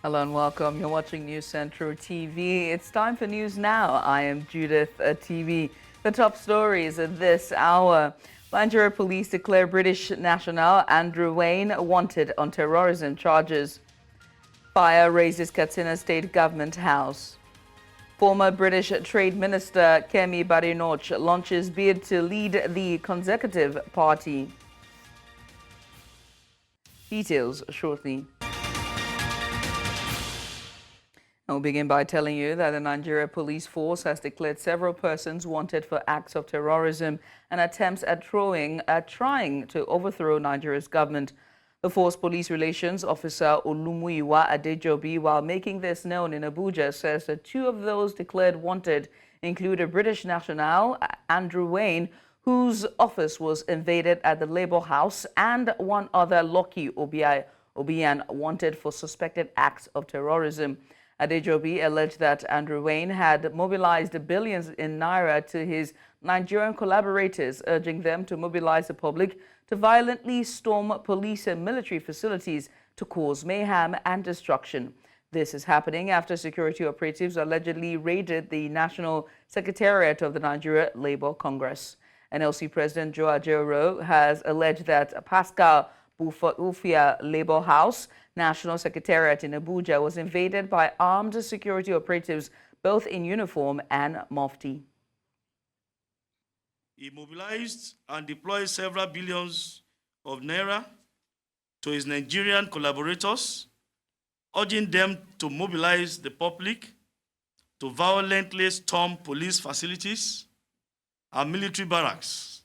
Hello and welcome. You're watching News Central TV. It's time for News Now. I am Judith, Atibi. The top stories of this hour. Nigeria police declare British national Andrew Wynne wanted on terrorism charges. Fire raises Katsina State Government House. Former British Trade Minister Kemi Badenoch launches bid to lead the Conservative Party. Details shortly. I'll begin by telling you that the Nigeria police force has declared several persons wanted for acts of terrorism and attempts at trying to overthrow Nigeria's government. The force police relations officer Olumuyiwa Adejobi, while making this known in Abuja, says that two of those declared wanted include a British national, Andrew Wynne, whose office was invaded at the Labour House, and one other, Lucky Obian, wanted for suspected acts of terrorism. Adejobi alleged that Andrew Wynne had mobilized billions in naira to his Nigerian collaborators, urging them to mobilize the public to violently storm police and military facilities to cause mayhem and destruction. This is happening after security operatives allegedly raided the National Secretariat of the Nigeria Labour Congress. NLC President Joe Ajaero has alleged that Pascal Bufia Labour House National Secretariat in Abuja was invaded by armed security operatives, both in uniform and mufti. He mobilized and deployed several billions of naira to his Nigerian collaborators, urging them to mobilize the public to violently storm police facilities and military barracks,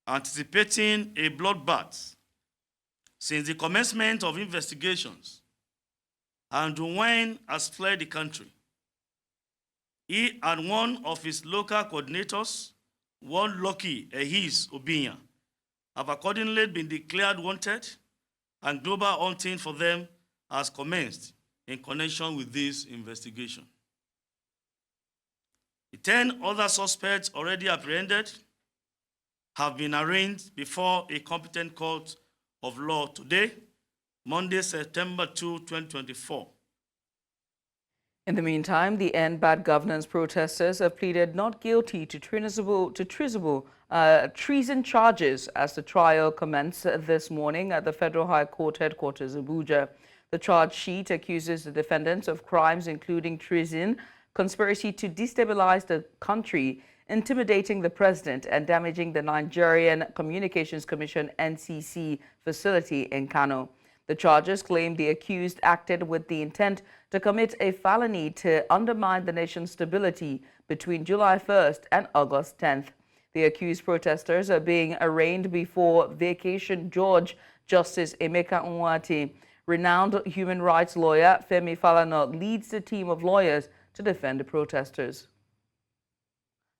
anticipating a bloodbath. Since the commencement of investigations, Andrew Wynne has fled the country. He and one of his local coordinators, one Lucky Obian, have accordingly been declared wanted, and global hunting for them has commenced in connection with this investigation. The 10 other suspects already apprehended have been arraigned before a competent court of law today, Monday, September 2, 2024. In the meantime, the End Bad Governance protesters have pleaded not guilty to treason charges as the trial commenced this morning at the Federal High Court headquarters, Abuja. The charge sheet accuses the defendants of crimes including treason, conspiracy to destabilize the country, intimidating the president, and damaging the Nigerian Communications Commission (NCC) facility in Kano. The charges claim the accused acted with the intent to commit a felony to undermine the nation's stability between July 1st and August 10th. The accused protesters are being arraigned before Vacation Judge Justice Emeka Nwate. Renowned human rights lawyer Femi Falana leads the team of lawyers to defend the protesters.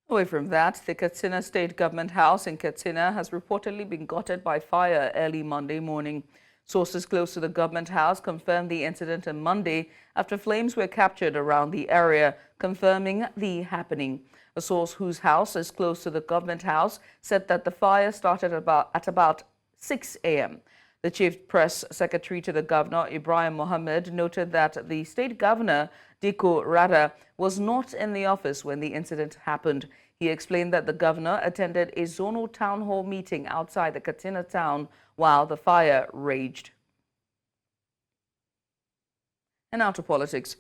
Away from that, the Katsina State Government House in Katsina has reportedly been gutted by fire early Monday morning. Sources close to the government house confirmed the incident on Monday after flames were captured around the area, confirming the happening. A source whose house is close to the government house said that the fire started at about 6 a.m. The chief press secretary to the governor, Ibrahim Mohammed, noted that the state governor, Diko Rada, was not in the office when the incident happened. He explained that the governor attended a zonal town hall meeting outside the Katsina town while the fire raged. And now to politics.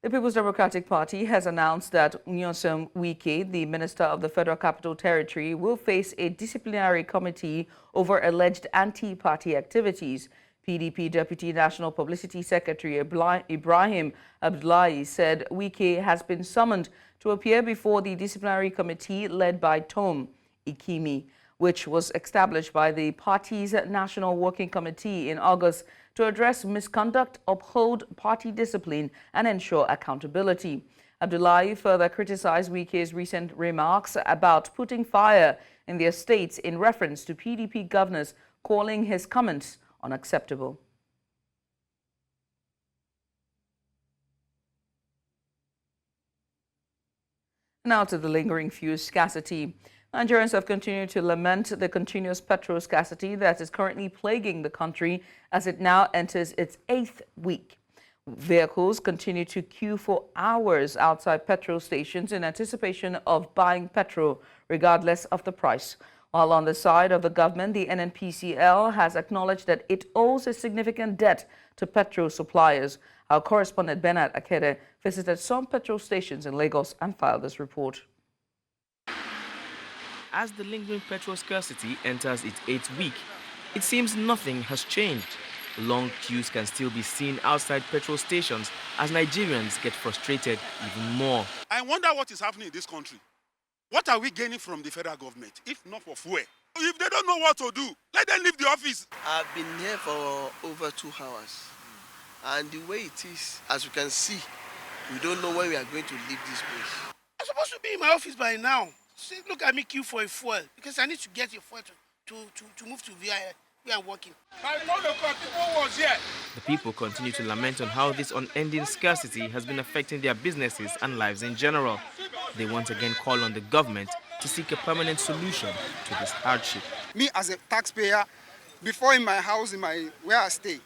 The People's Democratic Party has announced that Nyesom Wike, the Minister of the Federal Capital Territory, will face a disciplinary committee over alleged anti-party activities. PDP Deputy National Publicity Secretary Ibrahim Abdullahi said Wike has been summoned to appear before the disciplinary committee led by Tom Ikimi, which was established by the party's National Working Committee in August to address misconduct, uphold party discipline, and ensure accountability. Abdullahi further criticized Wike's recent remarks about putting fire in their estates in reference to PDP governors, calling his comments unacceptable. Now to the lingering fuel scarcity. Nigerians have continued to lament the continuous petrol scarcity that is currently plaguing the country as it now enters its 8th week. Vehicles continue to queue for hours outside petrol stations in anticipation of buying petrol, regardless of the price. While on the side of the government, the NNPCL has acknowledged that it owes a significant debt to petrol suppliers. Our correspondent Benet Akede visited some petrol stations in Lagos and filed this report. As the lingering petrol scarcity enters its 8th week, it seems nothing has changed. Long queues can still be seen outside petrol stations as Nigerians get frustrated even more. I wonder what is happening in this country. What are we gaining from the federal government, if not for fuel? If they don't know what to do, let them leave the office. I've been here for over 2 hours. And the way it is, as you can see, we don't know when we are going to leave this place. I'm supposed to be in my office by now. See, look at me queue for a fuel because I need to get a fuel to move to VI where I'm working. By 1 o'clock, people was here. The people continue to lament on how this unending scarcity has been affecting their businesses and lives in general. They once again call on the government to seek a permanent solution to this hardship. Me as a taxpayer, before in my house, where I stay,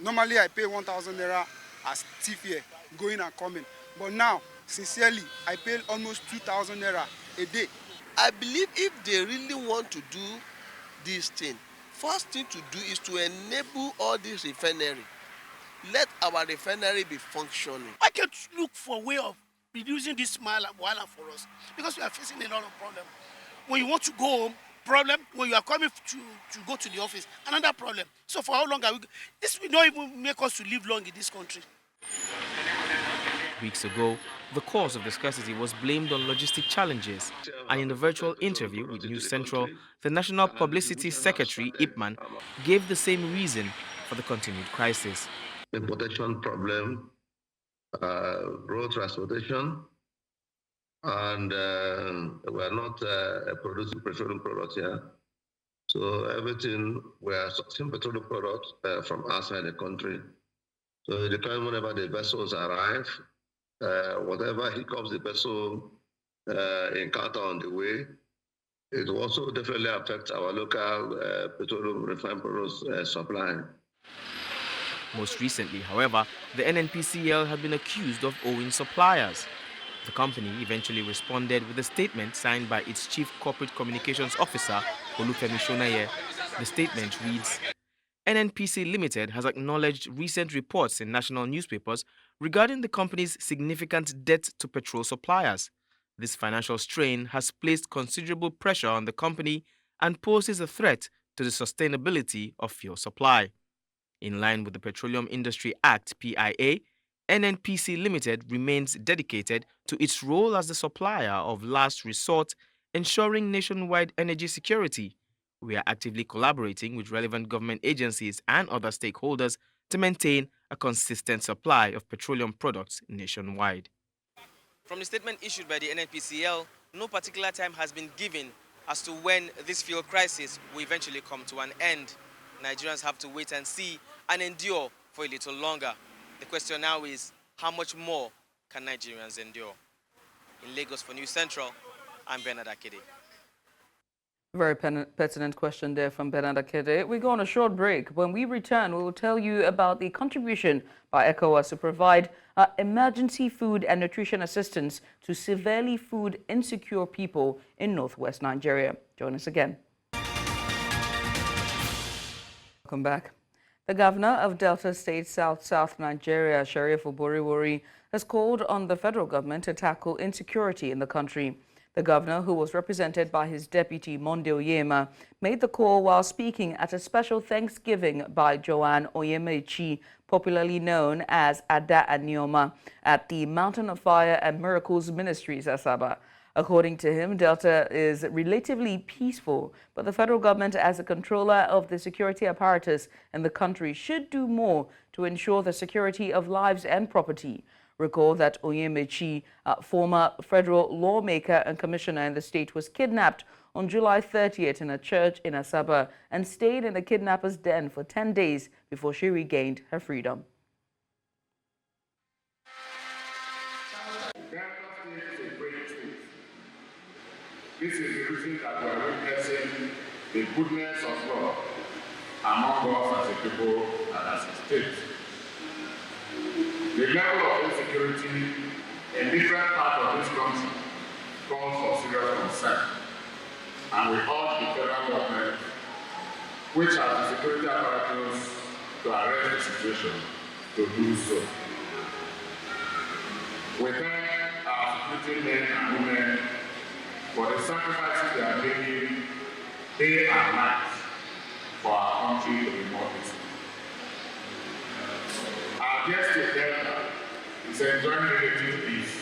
normally I pay 1,000 naira as tip here, going and coming. But now, sincerely, I pay almost 2,000 naira a day. I believe if they really want to do this thing, first thing to do is to enable all this refinery. Let our refinery be functioning. I can't look for a way of reducing this smile and wahala for us because we are facing a lot of problems. When you want to go home, problem. When you are coming to go to the office, another problem. So for how long are we? This will not even make us to live long in this country. Weeks ago, the cause of the scarcity was blamed on logistic challenges, and in a virtual interview with News Central, the National Publicity Secretary, Ipman, gave the same reason for the continued crisis. Importation problem, road transportation, and we are not producing petroleum products here. So everything, we are sourcing petroleum products from outside the country. So it depends whenever the vessels arrive, whatever hiccups the vessel encounter on the way, it will also definitely affect our local petroleum refined products supply. Most recently, however, the NNPCL had been accused of owing suppliers. The company eventually responded with a statement signed by its Chief Corporate Communications Officer, Olufemi Shonaye. The statement reads, NNPC Limited has acknowledged recent reports in national newspapers regarding the company's significant debt to petrol suppliers. This financial strain has placed considerable pressure on the company and poses a threat to the sustainability of fuel supply. In line with the Petroleum Industry Act, PIA, NNPC Limited remains dedicated to its role as the supplier of last resort, ensuring nationwide energy security. We are actively collaborating with relevant government agencies and other stakeholders to maintain a consistent supply of petroleum products nationwide. From the statement issued by the NNPCL, no particular time has been given as to when this fuel crisis will eventually come to an end. Nigerians have to wait and see and endure for a little longer. The question now is, how much more can Nigerians endure? In Lagos for News Central, I'm Benet Akede. Very pertinent question there from Benet Akede. We go on a short break. When we return, we will tell you about the contribution by ECOWAS to provide emergency food and nutrition assistance to severely food insecure people in northwest Nigeria. Join us again. Welcome back. The governor of Delta State, South Nigeria, Sheriff Oboriwori, has called on the federal government to tackle insecurity in the country. The governor, who was represented by his deputy, Monde Oyema, made the call while speaking at a special Thanksgiving by Joanne Oyemechi, popularly known as Ada Anioma, at the Mountain of Fire and Miracles Ministries, Asaba. According to him, Delta is relatively peaceful, but the federal government, as a controller of the security apparatus in the country, should do more to ensure the security of lives and property. Recall that Oyemechi, former federal lawmaker and commissioner in the state, was kidnapped on July 30th in a church in Asaba and stayed in the kidnapper's den for 10 days before she regained her freedom. This is the reason that we are witnessing the goodness of God among us as a people and as a state. The level of insecurity in different parts of this country calls for serious concern, and we urge the federal government, which has the security apparatus to arrest the situation, to do so. We thank our security men and women for the sacrifices they are making day and night for our country to be more peaceful. Our guest to Delta is enjoying relative peace.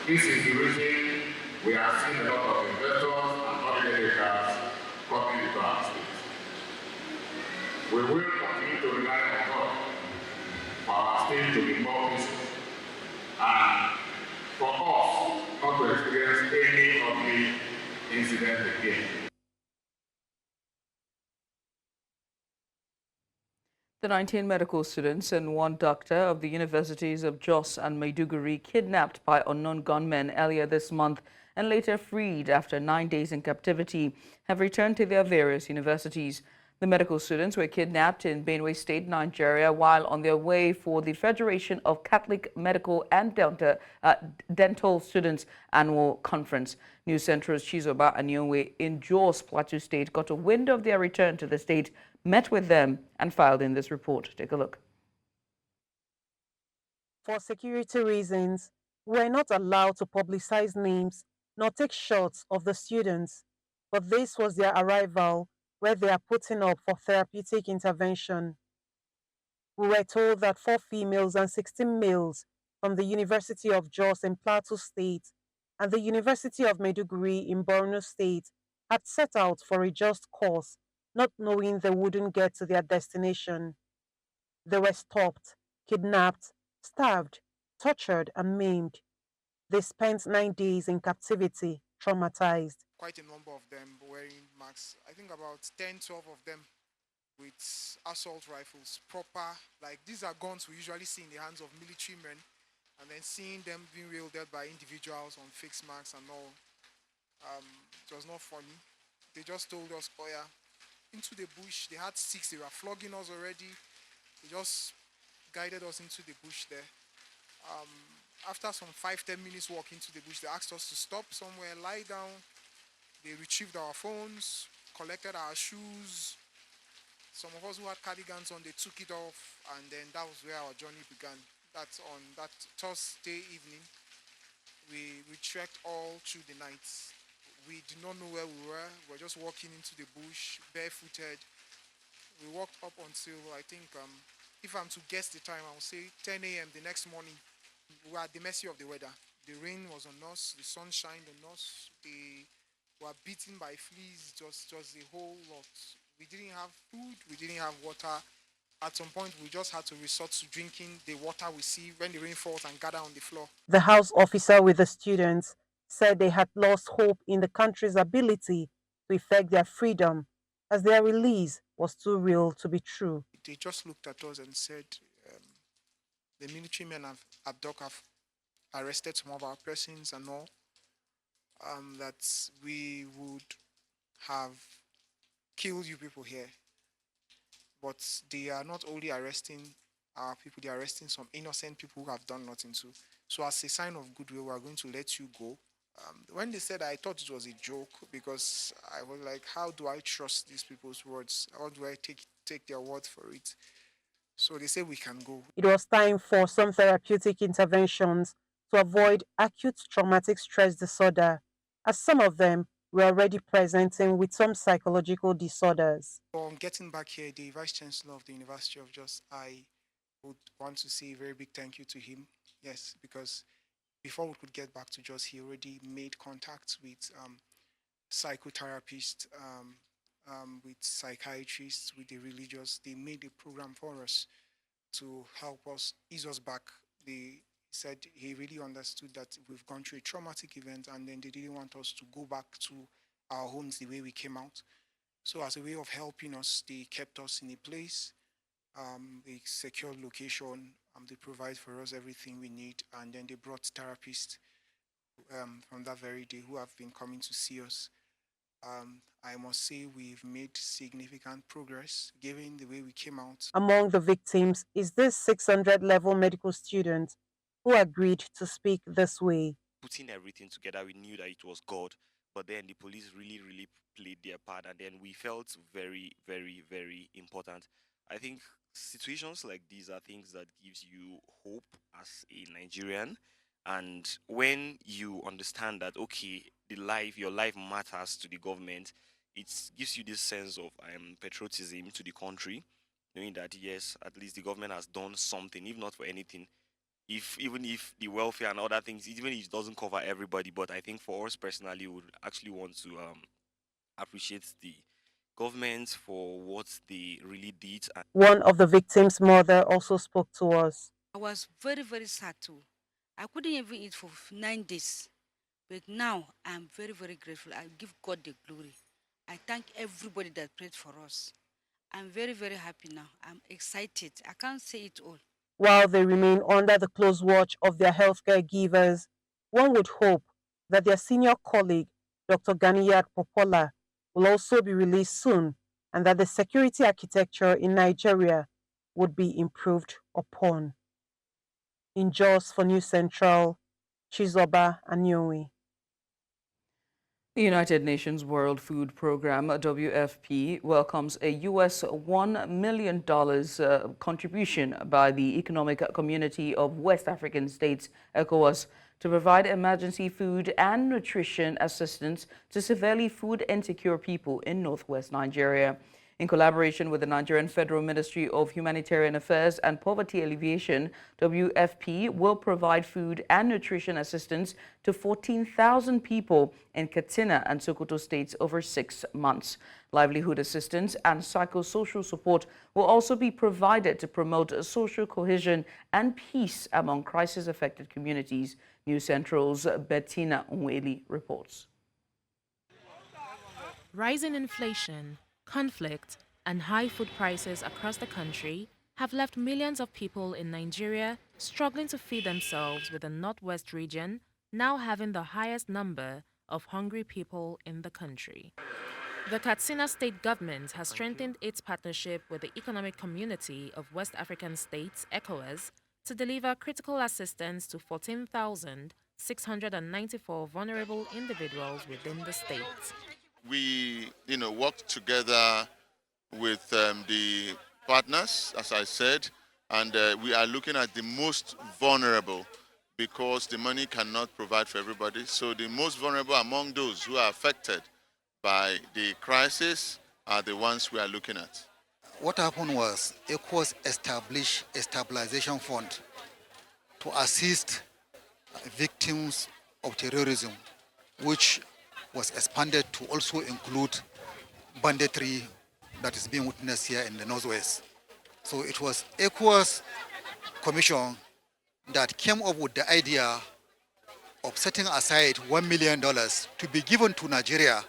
This is the reason we have seen a lot of investors and holidaymakers coming into our state. We will continue to rely on God for our state to be more peaceful and for us not to experience any of the incidents again. The 19 medical students and one doctor of the universities of Jos and Maiduguri kidnapped by unknown gunmen earlier this month and later freed after 9 days in captivity have returned to their various universities. The medical students were kidnapped in Benet State, Nigeria, while on their way for the Federation of Catholic Medical and Dental Students annual conference. News Central's Chizoba Anionwe in Jos, Plateau State, got a wind of their return to the state, met with them, and filed in this report. Take a look. For security reasons, we were not allowed to publicize names nor take shots of the students, but this was their arrival, where they are putting up for therapeutic intervention. We were told that 4 females and 16 males from the University of Jos in Plateau State and the University of Maiduguri in Borno State had set out for a just cause, not knowing they wouldn't get to their destination. They were stopped, kidnapped, starved, tortured, and maimed. They spent 9 days in captivity, traumatized. Quite a number of them wearing masks. I think about 10, 12 of them with assault rifles, proper, like these are guns we usually see in the hands of military men, and then seeing them being wielded by individuals on face masks and all, it was not funny. They just told us, oh yeah, into the bush. They had sticks, they were flogging us already. They just guided us into the bush there. After some 5-10 minutes walk into the bush, they asked us to stop somewhere, lie down. They retrieved our phones, collected our shoes. Some of us who had cardigans on, they took it off, and then that was where our journey began. That's on that Thursday evening. We trekked all through the night. We did not know where we were. We were just walking into the bush, barefooted. We walked up until, I think, if I'm to guess the time, I would say 10 a.m. the next morning. We were at the mercy of the weather. The rain was on us, the sun shined on us, we were beaten by fleas, just a whole lot. We didn't have food, we didn't have water. At some point, we just had to resort to drinking the water we see when the rain falls and gather on the floor. The house officer with the students said they had lost hope in the country's ability to effect their freedom, as their release was too real to be true. They just looked at us and said, the military men have arrested some of our persons and all, that we would have killed you people here. But they are not only arresting our people, they are arresting some innocent people who have done nothing too. So as a sign of goodwill, we are going to let you go. When they said, I thought it was a joke, because I was like, how do I trust these people's words? How do I take their word for it? So they say we can go. It was time for some therapeutic interventions to avoid acute traumatic stress disorder, as some of them were already presenting with some psychological disorders. On getting back here, the Vice Chancellor of the University of Jos, I would want to say a very big thank you to him. Yes, because before we could get back to Jos, he already made contacts with psychotherapists, with psychiatrists, with the religious. They made a program for us to help us ease us back. They said he really understood that we've gone through a traumatic event, and then they didn't want us to go back to our homes the way we came out. So as a way of helping us, they kept us in a place, a secure location. They provide for us everything we need, and then they brought therapists from that very day who have been coming to see us. I must say we've made significant progress given the way we came out. Among the victims is this 600-level medical student who agreed to speak this way. Putting everything together, we knew that it was God, but then the police really played their part, and then we felt very, very, very important. I think situations like these are things that gives you hope as a Nigerian, and when you understand that, okay, your life matters to the government, it gives you this sense of patriotism to the country, knowing that yes, at least the government has done something, if not for anything, even if the welfare and other things, even if it doesn't cover everybody. But I think for us personally, we would actually want to appreciate the government for what they really did. One of the victims' mother also spoke to us. I was very, very sad too. I couldn't even eat for 9 days. But now I'm very, very grateful. I give God the glory. I thank everybody that prayed for us. I'm very, very happy now. I'm excited. I can't say it all. While they remain under the close watch of their healthcare givers, one would hope that their senior colleague, Dr. Ganiyat Popola, will also be released soon and that the security architecture in Nigeria would be improved upon. In Jos for News Central, Chizoba Anyowi. The United Nations World Food Programme, WFP, welcomes a U.S. $1 million contribution by the Economic Community of West African States, ECOWAS, to provide emergency food and nutrition assistance to severely food insecure people in northwest Nigeria. In collaboration with the Nigerian Federal Ministry of Humanitarian Affairs and Poverty Alleviation, WFP will provide food and nutrition assistance to 14,000 people in Katsina and Sokoto states over 6 months. Livelihood assistance and psychosocial support will also be provided to promote social cohesion and peace among crisis-affected communities. News Central's Bettina Nweli reports. Rising inflation, conflict, and high food prices across the country have left millions of people in Nigeria struggling to feed themselves, with the Northwest region now having the highest number of hungry people in the country. The Katsina State Government has strengthened its partnership with the Economic Community of West African States, ECOWAS, to deliver critical assistance to 14,694 vulnerable individuals within the state. We, worked together with the partners, as I said, and we are looking at the most vulnerable because the money cannot provide for everybody. So the most vulnerable among those who are affected by the crisis are the ones we are looking at. What happened was ECOWAS established a stabilization fund to assist victims of terrorism, which was expanded to also include banditry that is being witnessed here in the Northwest. So it was ECOWAS Commission that came up with the idea of setting aside $1 million to be given to Nigeria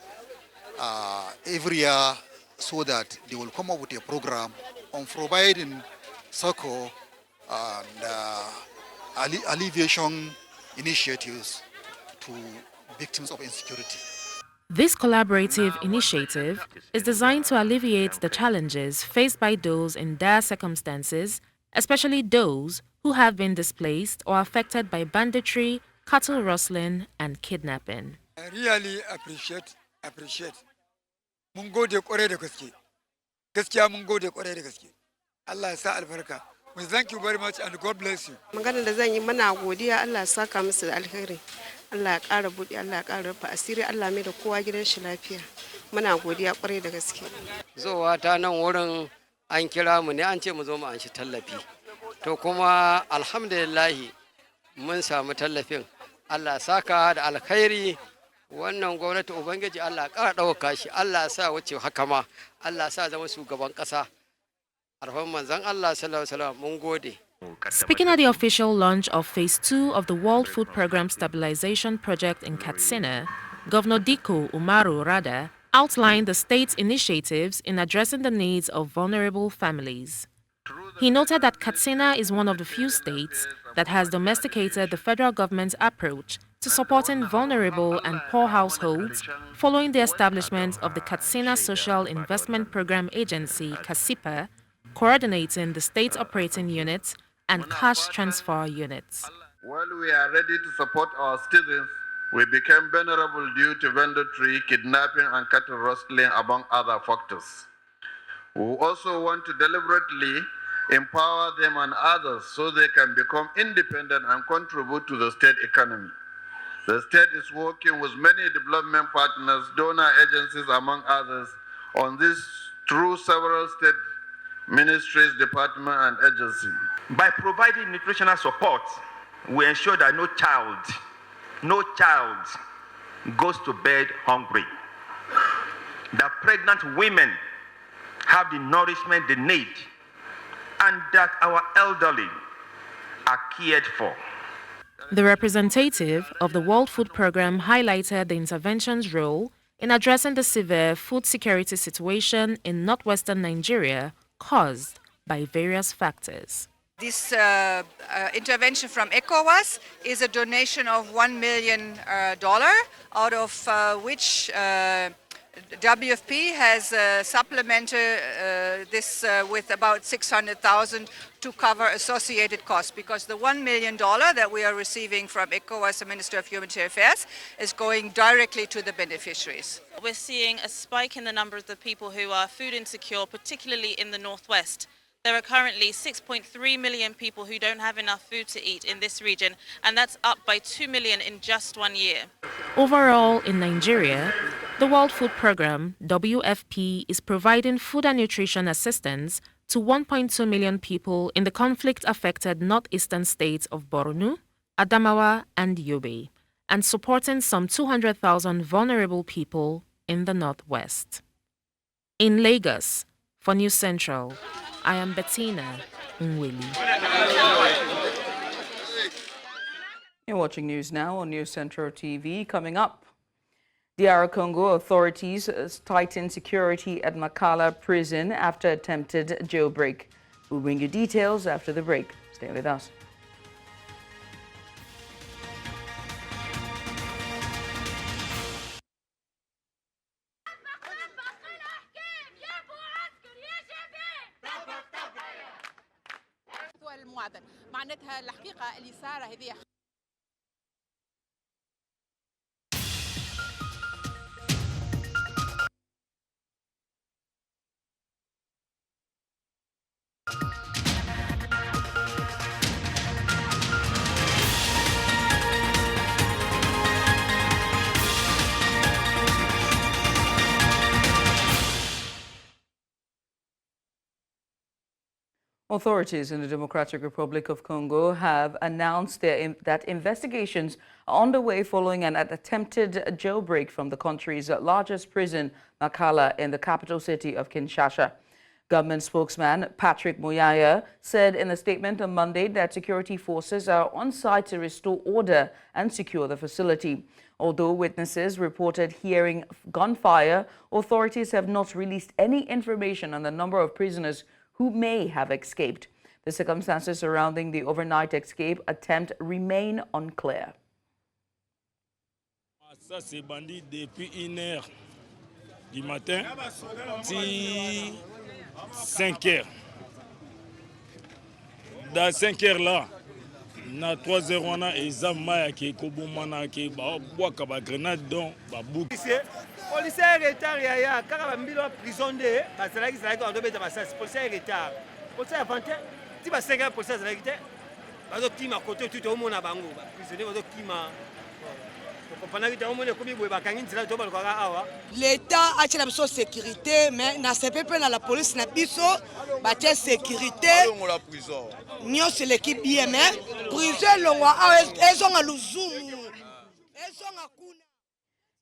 every year, so that they will come up with a program on providing succor and alleviation initiatives to victims of insecurity. This collaborative initiative is designed to alleviate the challenges faced by those in dire circumstances, especially those who have been displaced or affected by banditry, cattle rustling, and kidnapping. I really appreciate. Mun gode kwarai da gaske. Gaskiya mun gode kwarai da gaske. Allah ya sa albarka. We thank you very much and God bless you. Maganar da zan yi muna godiya, Allah ya saka musu alheri. Allah ya ƙara buɗe, Allah ya ƙara rufe asiri, Allah mai da kowa gidan shi lafiya. Muna godiya kwarai da gaske. Zowa ta nan wurin an kira mu ne, an ce mu zo mu an shi tallafi. To kuma alhamdulillahi mun samu tallafin. Allah ya saka da alkhairi. Wannan gwamnati ubangiji Allah ya ƙara ɗauka shi. Allah ya sa wuce haka ma. Allah ya sa zama shugaban ƙasa. Arfan manzon Allah sallallahu alaihi wasallam mun gode. Speaking at the official launch of Phase 2 of the World Food Programme Stabilization Project in Katsina, Governor Diko Umaru Rada outlined the state's initiatives in addressing the needs of vulnerable families. He noted that Katsina is one of the few states that has domesticated the federal government's approach to supporting vulnerable and poor households following the establishment of the Katsina Social Investment Program Agency, KASIPA, coordinating the state operating units and cash transfer units. While we are ready to support our citizens, we became vulnerable due to banditry, kidnapping, and cattle rustling, among other factors. We also want to deliberately empower them and others so they can become independent and contribute to the state economy. The state is working with many development partners, donor agencies, among others, on this through several state ministries, departments, and agencies. By providing nutritional support, we ensure that no child goes to bed hungry. That pregnant women have the nourishment they need, and that our elderly are cared for. The representative of the World Food Programme highlighted the intervention's role in addressing the severe food security situation in northwestern Nigeria caused by various factors. This intervention from ECOWAS is a donation of $1 million, out of which WFP has supplemented this with about $600,000 to cover associated costs, because the $1 million that we are receiving from ECOWAS, the Minister of Humanitarian Affairs, is going directly to the beneficiaries. We're seeing a spike in the number of the people who are food insecure, particularly in the northwest. There are currently 6.3 million people who don't have enough food to eat in this region, and that's up by 2 million in just 1 year. Overall, in Nigeria, the World Food Programme, WFP, is providing food and nutrition assistance to 1.2 million people in the conflict-affected northeastern states of Borno, Adamawa, and Yobe, and supporting some 200,000 vulnerable people in the northwest. In Lagos, for News Central, I am Bettina Nweli. You're watching News Now on News Central TV. Coming up, DR Congo authorities tighten security at Makala prison after attempted jailbreak. We'll bring you details after the break. Stay with us. معناتها الحقيقة اللي صار هذه Authorities in the Democratic Republic of Congo have announced that investigations are underway following an attempted jailbreak from the country's largest prison, Makala, in the capital city of Kinshasa. Government spokesman Patrick Muyaya said in a statement on Monday that security forces are on site to restore order and secure the facility. Although witnesses reported hearing gunfire, authorities have not released any information on the number of prisoners who may have escaped. The circumstances surrounding the overnight escape attempt remain unclear. Ça c'est bandit depuis 1h du matin, 5h. Dans 5h là, na 3h on a examen qui kobomana qui ba boaka ba grenade don ba bouc. Policier retard ya kaka mbilo prison de basalaki salaki on doit basasi policier retard policier avante ti ba 5 policier salaki te bazo kima côté tout au monde na bango ba prisonnier bazo kima compagnie ta omone komi boye bakangi nzela to ba kwa awa l'état a tela biso sécurité mais na CPP na la police na biso ba tela sécurité la prison nyo c'est l'équipe BMR prison longwa awa ezonga luzumu ezonga kuna.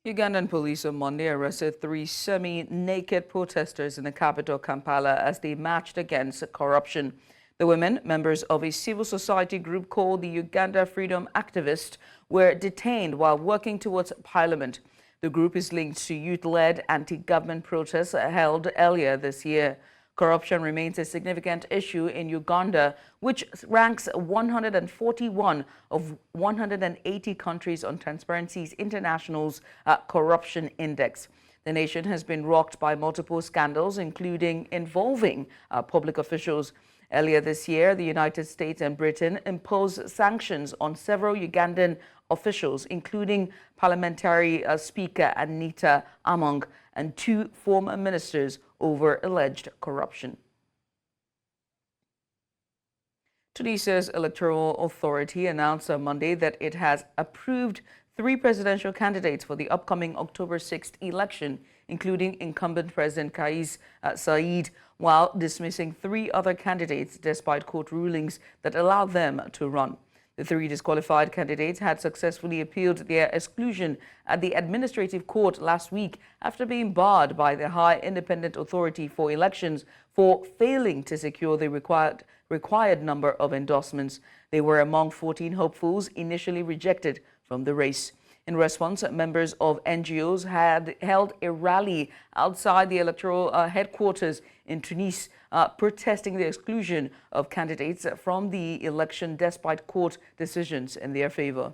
Ugandan police on Monday arrested 3 semi-naked protesters in the capital, Kampala, as they marched against corruption. The women, members of a civil society group called the Uganda Freedom Activists, were detained while working towards parliament. The group is linked to youth-led anti-government protests held earlier this year. Corruption remains a significant issue in Uganda, which ranks 141 of 180 countries on Transparency International's Corruption Index. The nation has been rocked by multiple scandals, including involving public officials. Earlier this year, the United States and Britain imposed sanctions on several Ugandan officials, including Parliamentary Speaker Anita Among and 2 former ministers over alleged corruption. Tunisia's Electoral Authority announced on Monday that it has approved 3 presidential candidates for the upcoming October 6th election, including incumbent President Kais Saied, while dismissing 3 other candidates despite court rulings that allowed them to run. The 3 disqualified candidates had successfully appealed their exclusion at the administrative court last week after being barred by the High Independent Authority for Elections for failing to secure the required number of endorsements. They were among 14 hopefuls initially rejected from the race. In response, members of NGOs had held a rally outside the electoral headquarters in Tunis, protesting the exclusion of candidates from the election despite court decisions in their favor.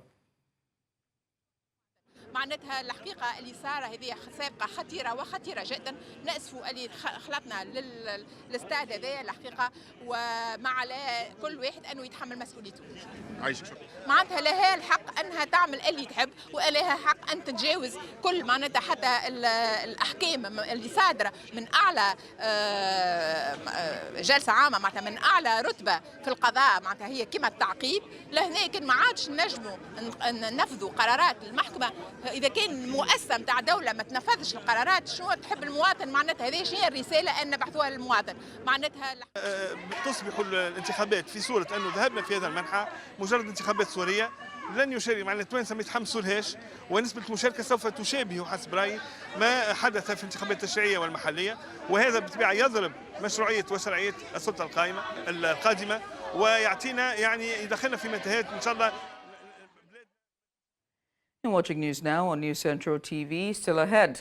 معناتها الحقيقة اللي صار هذه سابقة خطيرة وخطيرة جدا. نأسفوا اللي خلطنا للاستاد هذايا الحقيقة، وما على كل واحد أنه يتحمل مسؤوليته. عايشك شكرا. معناتها لها الحق أنها تعمل اللي تحب، ولها حق أن تتجاوز كل معناتها حتى الأحكام اللي صادرة من أعلى جلسة عامة، معناتها من أعلى رتبة في القضاء، معناتها هي كما التعقيب. لهنا ما عادش نجموا ننفذوا قرارات المحكمة إذا كان مؤسسة نتاع دولة ما تنفذش القرارات. شنو تحب المواطن؟ معناتها هذه شنو الرسالة أن نبعثوها للمواطن؟ معناتها تصبح الانتخابات في صورة أنه ذهبنا في هذا المنحى مجرد انتخابات سورية لن يشارك، معناتها التوانسة ما يتحمسولهاش، ونسبة المشاركة سوف تشابه حسب رأيي ما حدث في الانتخابات التشريعية والمحلية، وهذا بالطبيعة يضرب مشروعية وشرعية السلطة القادمة ويعطينا يعني يدخلنا في متاهات إن شاء الله. You're watching news now on News Central TV. Still ahead.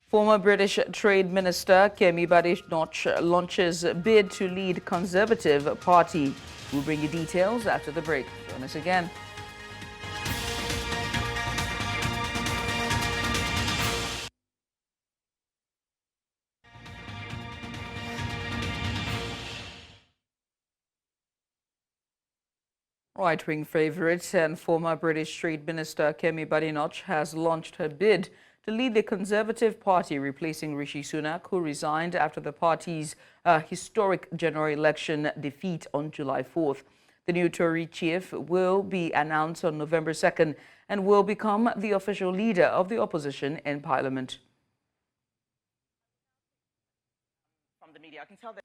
Former British Trade Minister Kemi Badenoch launches bid to lead Conservative Party. We'll bring you details after the break. Join us again. Right-wing favourite and former British Trade Minister Kemi Badenoch has launched her bid to lead the Conservative Party, replacing Rishi Sunak, who resigned after the party's historic general election defeat on July 4th. The new Tory chief will be announced on November 2nd and will become the official leader of the opposition in Parliament. From the media, I can tell that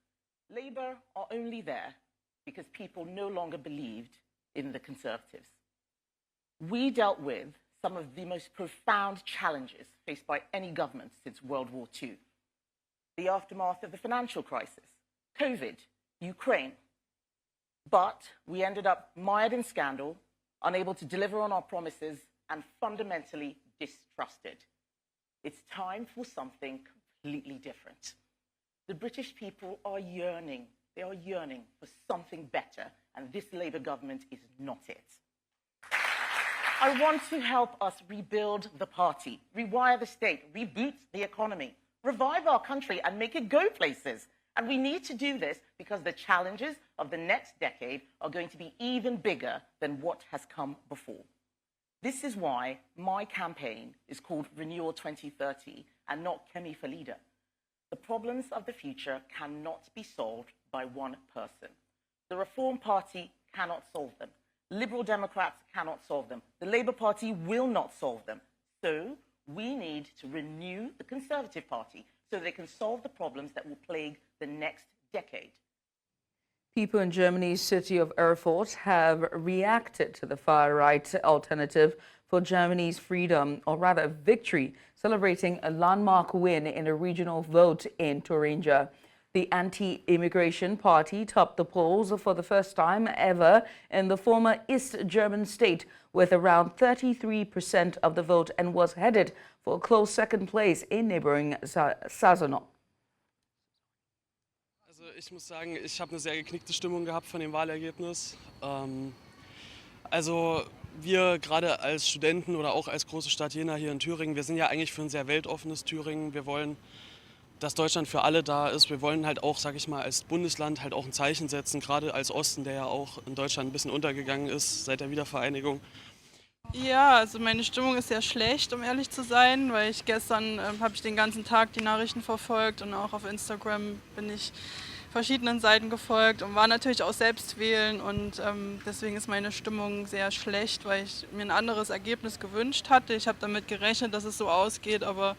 Labour are only there because people no longer believed in the Conservatives. We dealt with some of the most profound challenges faced by any government since World War II. The aftermath of the financial crisis, COVID, Ukraine. But we ended up mired in scandal, unable to deliver on our promises, and fundamentally distrusted. It's time for something completely different. The British people are yearning. They are yearning for something better, and this Labour government is not it. I want to help us rebuild the party, rewire the state, reboot the economy, revive our country and make it go places. And we need to do this because the challenges of the next decade are going to be even bigger than what has come before. This is why my campaign is called Renewal 2030 and not Kemi for Leader. The problems of the future cannot be solved by one person. The Reform Party cannot solve them. Liberal Democrats cannot solve them. The Labour Party will not solve them. So we need to renew the Conservative Party so they can solve the problems that will plague the next decade. People in Germany's city of Erfurt have reacted to the far-right alternative for Germany's freedom, or rather victory, celebrating a landmark win in a regional vote in Thuringia. The anti-immigration party topped the polls for the first time ever in the former East German state with around 33% of the vote and was headed for a close second place in neighboring Sassenau. ich muss sagen, ich habe eine sehr geknickte Stimmung gehabt von dem Wahlergebnis. Also wir gerade als Studenten oder auch als große Stadt Jena hier in Thüringen, wir sind ja eigentlich für ein sehr weltoffenes Thüringen. Wir wollen, dass Deutschland für alle da ist. Wir wollen halt auch, sage ich mal, als Bundesland halt auch ein Zeichen setzen, gerade als Osten, der ja auch in Deutschland ein bisschen untergegangen ist seit der Wiedervereinigung. Ja, also meine Stimmung ist sehr schlecht, um ehrlich zu sein, weil ich gestern habe ich den ganzen Tag die Nachrichten verfolgt und auch auf Instagram bin ich verschiedenen Seiten gefolgt und war natürlich auch selbst wählen und deswegen ist meine Stimmung sehr schlecht, weil ich mir ein anderes Ergebnis gewünscht hatte. Ich habe damit gerechnet, dass es so ausgeht, aber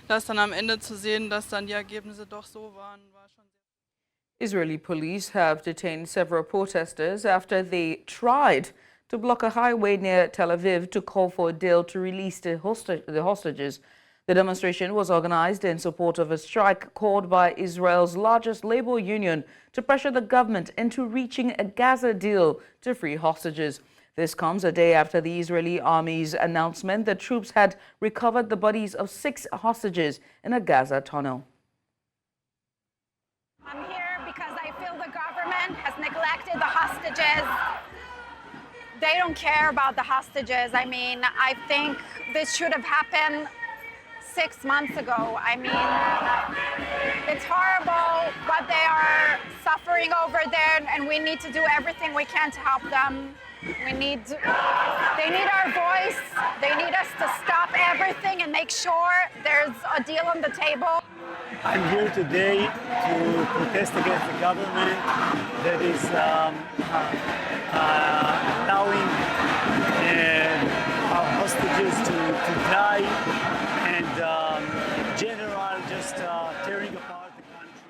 das dann am Ende zu sehen, dass dann die Ergebnisse doch so waren, war schon sehr... Israeli police have detained several protesters after they tried to block a highway near Tel Aviv to call for a deal to release the hostages. The demonstration was organized in support of a strike called by Israel's largest labor union to pressure the government into reaching a Gaza deal to free hostages. This comes a day after the Israeli army's announcement that troops had recovered the bodies of 6 hostages in a Gaza tunnel. I'm here because I feel the government has neglected the hostages. They don't care about the hostages. I mean, I think this should have happened 6 months ago. I mean, it's horrible what they are suffering over there, and we need to do everything we can to help them. They need our voice. They need us to stop everything and make sure there's a deal on the table. I'm here today to protest against the government that is allowing our hostages to die and general just tearing apart the country.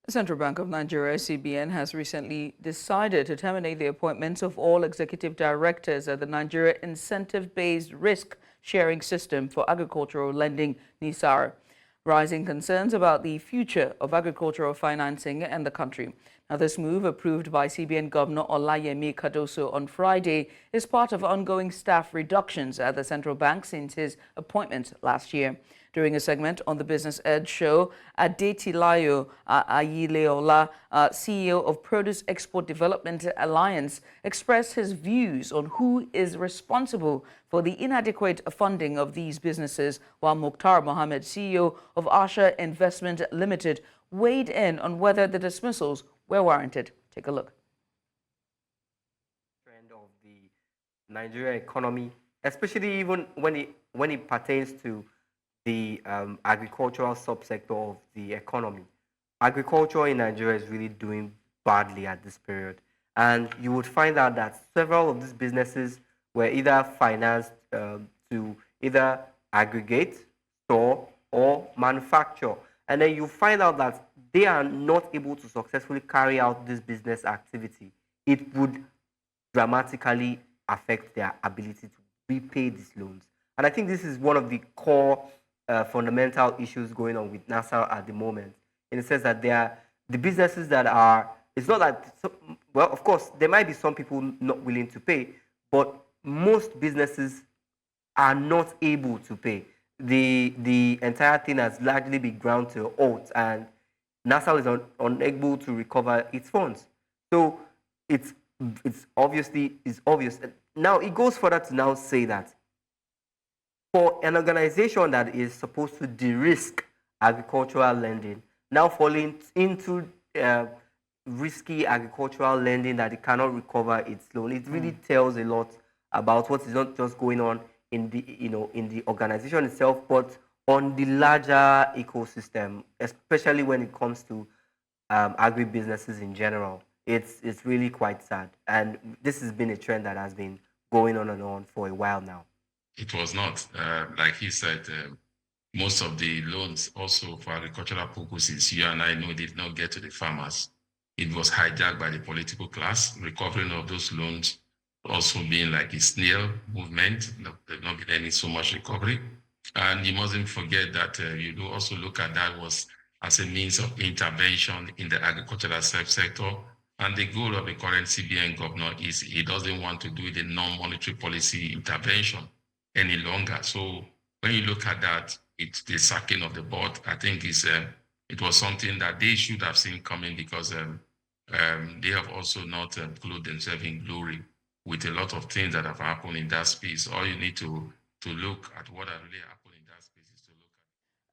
The Central Bank of Nigeria, CBN, has recently decided to terminate the appointments of all executive directors at the Nigeria Incentive-Based Risk-Sharing System for Agricultural Lending, NISAR, rising concerns about the future of agricultural financing in the country. Now, this move, approved by CBN Governor Olayemi Cardoso on Friday, is part of ongoing staff reductions at the central bank since his appointment last year. During a segment on the Business Edge show, Adetilayo Ayileola, CEO of Produce Export Development Alliance, expressed his views on who is responsible for the inadequate funding of these businesses, while Mukhtar Mohammed, CEO of Asha Investment Limited, weighed in on whether the dismissals were warranted. Take a look. Trend of the Nigerian economy, especially even when it pertains to the agricultural subsector of the economy. Agriculture in Nigeria is really doing badly at this period. And you would find out that several of these businesses were either financed to either aggregate, store, or manufacture. And then you find out that they are not able to successfully carry out this business activity. It would dramatically affect their ability to repay these loans. And I think this is one of the core fundamental issues going on with NASAR at the moment, in the sense that they are the businesses that are, it's not that, well, of course, there might be some people not willing to pay, but most businesses are not able to pay. The entire thing has largely been ground to a halt, and NASAR is unable to recover its funds. So it's obvious. Now it goes further to now say that for an organization that is supposed to de-risk agricultural lending, now falling into risky agricultural lending that it cannot recover its loan, it really tells a lot about what is not just going on in the in the organization itself, but on the larger ecosystem, especially when it comes to agribusinesses in general. It's really quite sad, and this has been a trend that has been going on and on for a while now. It was not. Like he said, most of the loans also for agricultural purposes, you and I know, did not get to the farmers. It was hijacked by the political class, recovering of those loans also being like a snail movement. There's not been any so much recovery. And you mustn't forget that you do also look at that was as a means of intervention in the agricultural subsector. And the goal of the current CBN governor is he doesn't want to do the non-monetary policy intervention any longer. So when you look at that, it's the sacking of the board. I think it was something that they should have seen coming because they have also not clothed themselves in glory with a lot of things that have happened in that space. All you need to look at what has really happened in that space is to look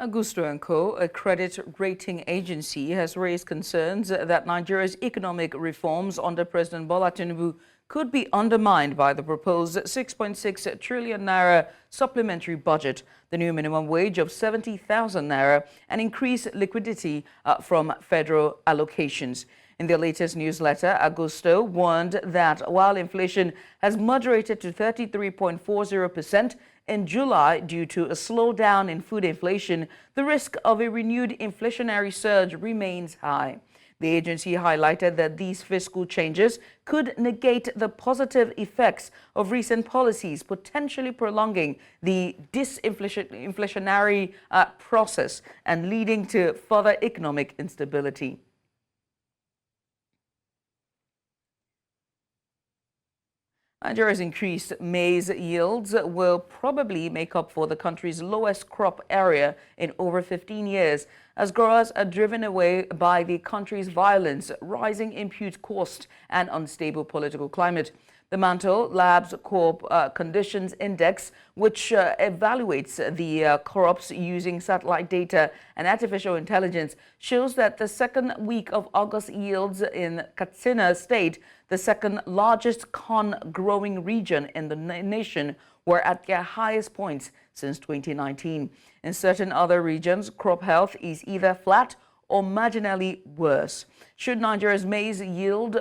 at. Augusto & Co., a credit rating agency, has raised concerns that Nigeria's economic reforms under President Bola Tinubu could be undermined by the proposed 6.6 trillion naira supplementary budget, the new minimum wage of 70,000 naira, and increased liquidity from federal allocations. In their latest newsletter, Augusto warned that while inflation has moderated to 33.40% in July due to a slowdown in food inflation, the risk of a renewed inflationary surge remains high. The agency highlighted that these fiscal changes could negate the positive effects of recent policies, potentially prolonging the disinflationary process and leading to further economic instability. Nigeria's increased maize yields will probably make up for the country's lowest crop area in over 15 years, as growers are driven away by the country's violence, rising input costs, and unstable political climate. The Mantle Labs Corp Conditions Index, which evaluates the crops using satellite data and artificial intelligence, shows that the second week of August yields in Katsina State, the second largest corn growing region in the nation, were at their highest points since 2019. In certain other regions, crop health is either flat or marginally worse. Should Nigeria's maize yield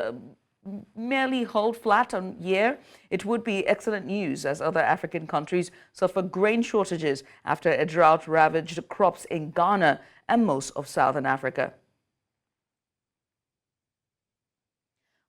merely hold flat on year, it would be excellent news as other African countries suffer grain shortages after a drought ravaged crops in Ghana and most of southern Africa.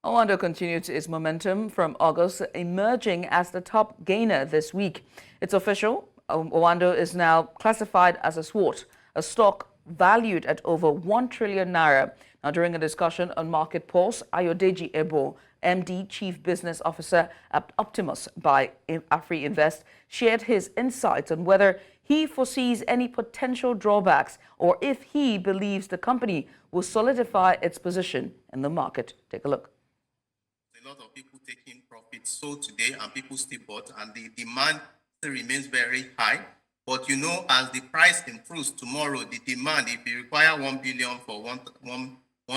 Oando continued its momentum from August, emerging as the top gainer this week. It's official. Oando is now classified as a SWOT, a stock valued at over 1 trillion naira. Now, during a discussion on Market Pulse, Ayodeji Ebo, MD, Chief Business Officer at Optimus by Afri Invest, shared his insights on whether he foresees any potential drawbacks or if he believes the company will solidify its position in the market. Take a look. A lot of people taking profits sold today and people still bought, and the demand still remains very high. But you know, as the price improves tomorrow, the demand, if you require 1 billion for 1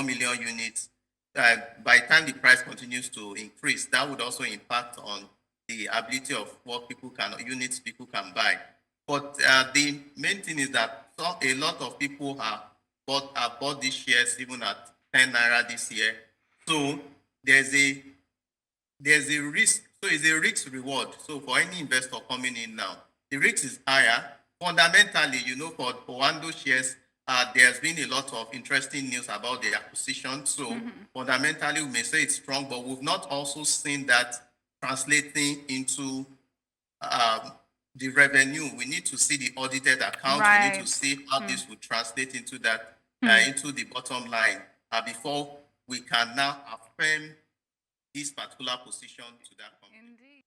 million units, by the time the price continues to increase, that would also impact on the ability of what units people can buy. But the main thing is that a lot of people have bought these shares even at 10 naira this year. So there's a risk. So it's a risk reward. So for any investor coming in now, the risk is higher. Fundamentally, you know, for Oando shares, there's been a lot of interesting news about the acquisition. So fundamentally, we may say it's strong, but we've not also seen that translating into the revenue. We need to see the audited account. Right. We need to see how this will translate into that, into the bottom line before we can now affirm this particular position to that company. Indeed.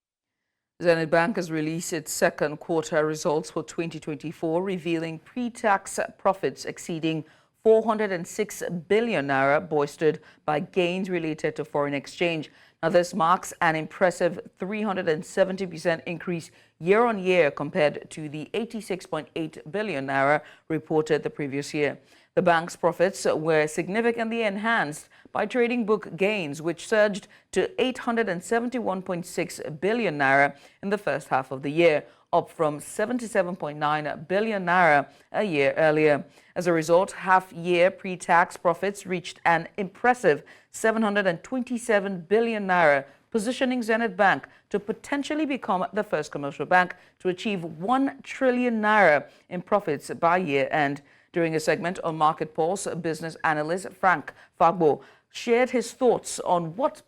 Zenith Bank has released its second quarter results for 2024, revealing pre-tax profits exceeding 406 billion naira, bolstered by gains related to foreign exchange. Now, this marks an impressive 370% increase year-on-year compared to the 86.8 billion naira reported the previous year. The bank's profits were significantly enhanced by trading book gains, which surged to 871.6 billion naira in the first half of the year, up from 77.9 billion naira a year earlier. As a result, half-year pre-tax profits reached an impressive 727 billion naira, positioning Zenith Bank to potentially become the first commercial bank to achieve 1 trillion naira in profits by year-end. During a segment on Market Pulse, business analyst Frank Fagbo shared his thoughts on what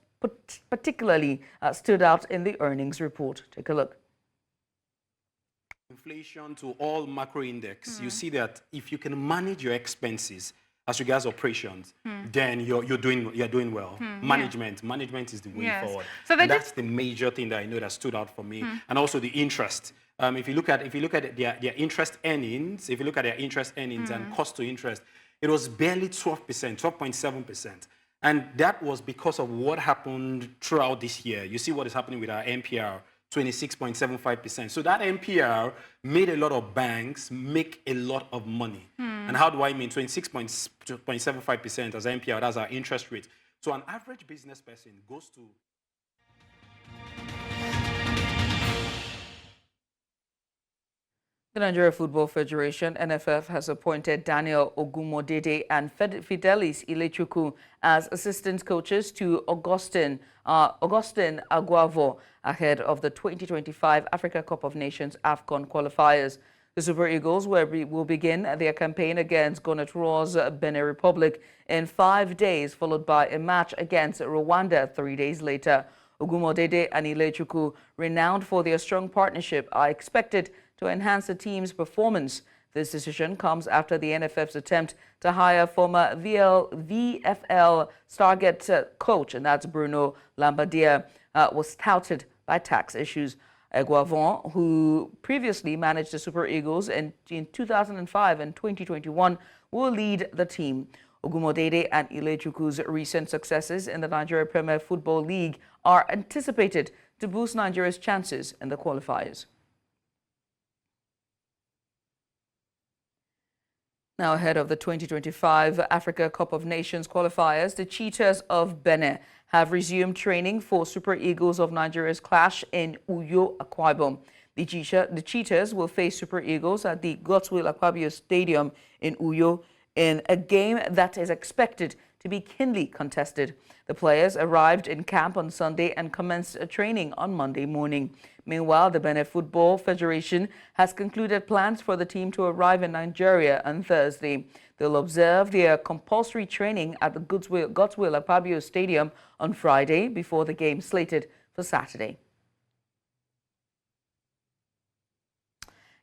particularly stood out in the earnings report. Take a look. Inflation to all macro index, you see that if you can manage your expenses, as regards operations, then you're doing well. Management is the way forward. So that's the major thing that I know that stood out for me, and also the interest. If you look at their interest earnings, and cost to interest, it was barely 12%, 12.7%. And that was because of what happened throughout this year. You see what is happening with our NPR, 26.75%. So that NPR made a lot of banks make a lot of money. And how do I mean 26.75% as NPR? That's our interest rate. So an average business person goes to... The Nigeria Football Federation, NFF, has appointed Daniel Ogumodede and Fidelis Ilechukwu as assistant coaches to Augustine Aguavo ahead of the 2025 Africa Cup of Nations AFCON qualifiers. The Super Eagles will begin their campaign against Gonatro's Benin Republic in 5 days, followed by a match against Rwanda 3 days later. Ogumodede and Ilechukwu, renowned for their strong partnership, are expected to enhance the team's performance. This decision comes after the NFF's attempt to hire former VFL Stargate coach, and that's Bruno Lambadia, was touted by tax issues. Aguavon, who previously managed the Super Eagles in 2005 and 2021, will lead the team. Ogumodede and Ilechukwu's recent successes in the Nigeria Premier Football League are anticipated to boost Nigeria's chances in the qualifiers. Now, ahead of the 2025 Africa Cup of Nations qualifiers, the Cheetahs of Benet have resumed training for Super Eagles of Nigeria's clash in Uyo, Akwa Ibom. The Cheetahs will face Super Eagles at the Godswill Akpabio Stadium in Uyo in a game that is expected to be keenly contested. The players arrived in camp on Sunday and commenced training on Monday morning. Meanwhile, the Benin Football Federation has concluded plans for the team to arrive in Nigeria on Thursday. They'll observe their compulsory training at the Godswill Akpabio Stadium on Friday before the game slated for Saturday.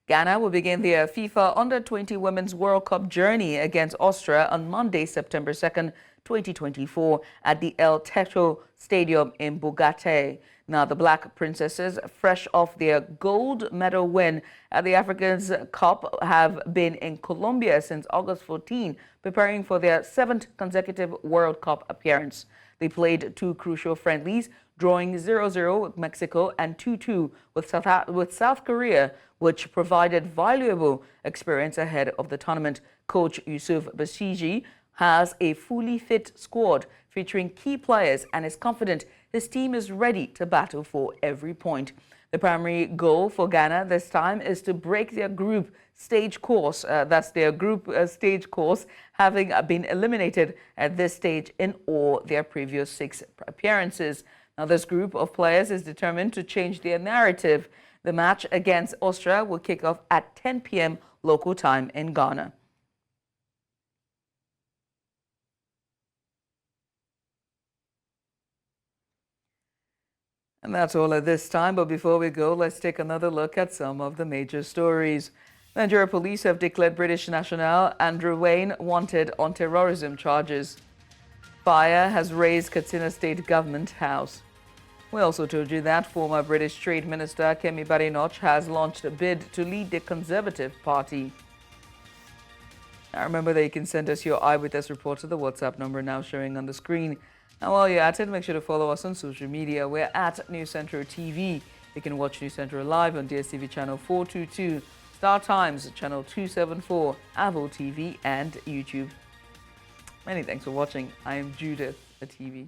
Ghana will begin their FIFA Under-20 Women's World Cup journey against Austria on Monday, September 2nd, 2024 at the El Techo Stadium in Bogotá. Now, the Black Princesses, fresh off their gold medal win at the Africans Cup, have been in Colombia since August 14, preparing for their 7th consecutive World Cup appearance. They played 2 crucial friendlies, drawing 0-0 with Mexico and 2-2 with South Korea, which provided valuable experience ahead of the tournament. Coach Yusuf Basiji has a fully fit squad featuring key players and is confident his team is ready to battle for every point. The primary goal for Ghana this time is to break their group stage course. Stage course, having been eliminated at this stage in all their previous 6 appearances. Now, this group of players is determined to change their narrative. The match against Austria will kick off at 10 p.m. local time in Ghana. And that's all at this time. But before we go, let's take another look at some of the major stories. Nigeria police have declared British national Andrew Wynne wanted on terrorism charges. Fire has razed Katsina State Government House. We also told you that former British Trade Minister Kemi Badenoch has launched a bid to lead the Conservative Party. Now remember that you can send us your eyewitness report to the WhatsApp number now showing on the screen. And while you're at it, make sure to follow us on social media. We're at News Central TV. You can watch News Central live on DSTV channel 422, Star Times channel 274, Avo TV, and YouTube. Many thanks for watching. I am Judith, Atibi.